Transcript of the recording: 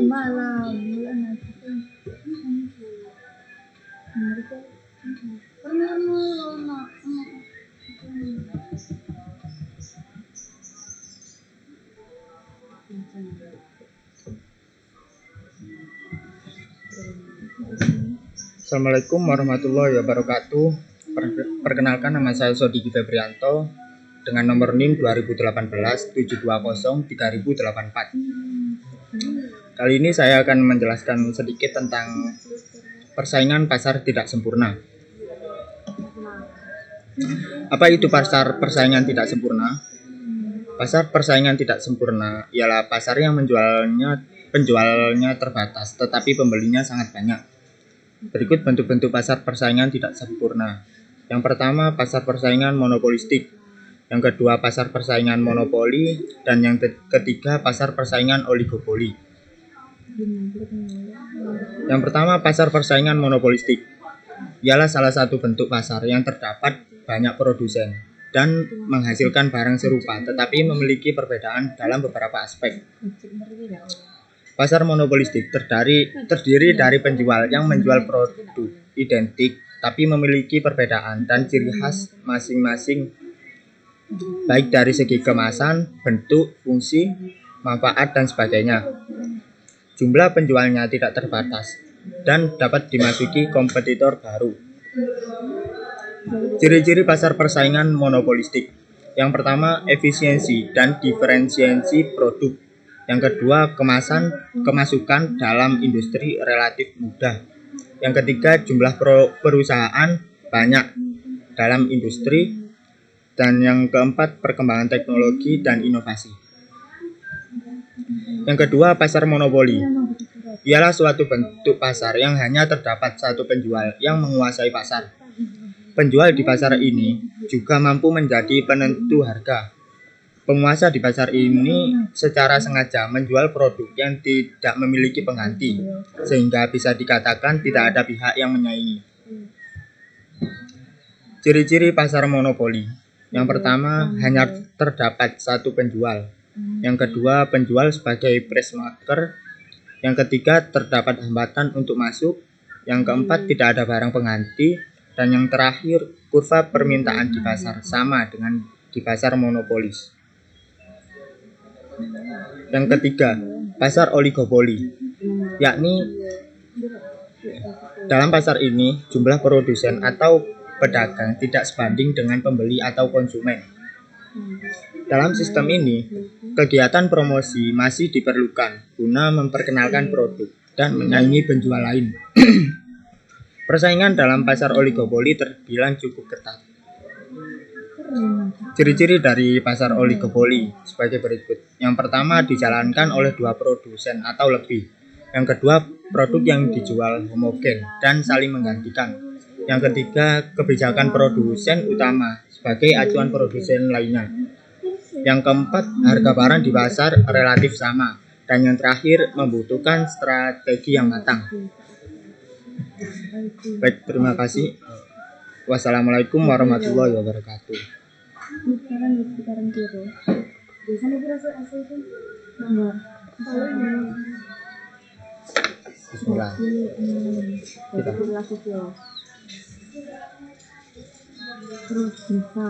malam Assalamualaikum warahmatullahi wabarakatuh. Perkenalkan, nama saya Sodiki Febrianto dengan nomor NIM 2018 720 3084. Kali ini saya akan menjelaskan sedikit tentang persaingan pasar tidak sempurna. Apa itu pasar persaingan tidak sempurna? Pasar persaingan tidak sempurna ialah pasar yang penjualnya terbatas tetapi pembelinya sangat banyak. Berikut bentuk-bentuk pasar persaingan tidak sempurna. Yang pertama, pasar persaingan monopolistik. Yang kedua, pasar persaingan monopoli. Dan yang ketiga, pasar persaingan oligopoli. Yang pertama, pasar persaingan monopolistik. Ialah salah satu bentuk pasar yang terdapat banyak produsen dan menghasilkan barang serupa, tetapi memiliki perbedaan dalam beberapa aspek. Pasar monopolistik terdiri dari penjual yang menjual produk identik tapi memiliki perbedaan dan ciri khas masing-masing, baik dari segi kemasan, bentuk, fungsi, manfaat, dan sebagainya. Jumlah penjualnya tidak terbatas dan dapat dimasuki kompetitor baru. Ciri-ciri pasar persaingan monopolistik. Yang pertama, efisiensi dan diferensiasi produk. Yang kedua, kemasukan dalam industri relatif mudah. Yang ketiga, jumlah perusahaan banyak dalam industri. Dan yang keempat, perkembangan teknologi dan inovasi. Yang kedua, pasar monopoli. Ialah suatu bentuk pasar yang hanya terdapat satu penjual yang menguasai pasar. Penjual di pasar ini juga mampu menjadi penentu harga. Penguasa di pasar ini secara sengaja menjual produk yang tidak memiliki pengganti, sehingga bisa dikatakan tidak ada pihak yang menyaingi. Ciri-ciri pasar monopoli. Yang pertama, hanya terdapat satu penjual. Yang kedua, penjual sebagai price maker. Yang ketiga, terdapat hambatan untuk masuk. Yang keempat, tidak ada barang pengganti. Dan yang terakhir, kurva permintaan di pasar sama dengan di pasar monopolis. Yang ketiga, pasar oligopoli, yakni dalam pasar ini jumlah produsen atau pedagang tidak sebanding dengan pembeli atau konsumen. Dalam sistem ini, kegiatan promosi masih diperlukan guna memperkenalkan produk dan menyaingi penjual lain. Persaingan dalam pasar oligopoli terbilang cukup ketat. Ciri-ciri dari pasar oligopoli sebagai berikut. Yang pertama, dijalankan oleh dua produsen atau lebih. Yang kedua, produk yang dijual homogen dan saling menggantikan. Yang ketiga, kebijakan produsen utama sebagai acuan produsen lainnya. Yang keempat, harga barang di pasar relatif sama. Dan yang terakhir, membutuhkan strategi yang matang. Baik, terima kasih. Wassalamualaikum warahmatullahi wabarakatuh. Bismillah. Terus bisa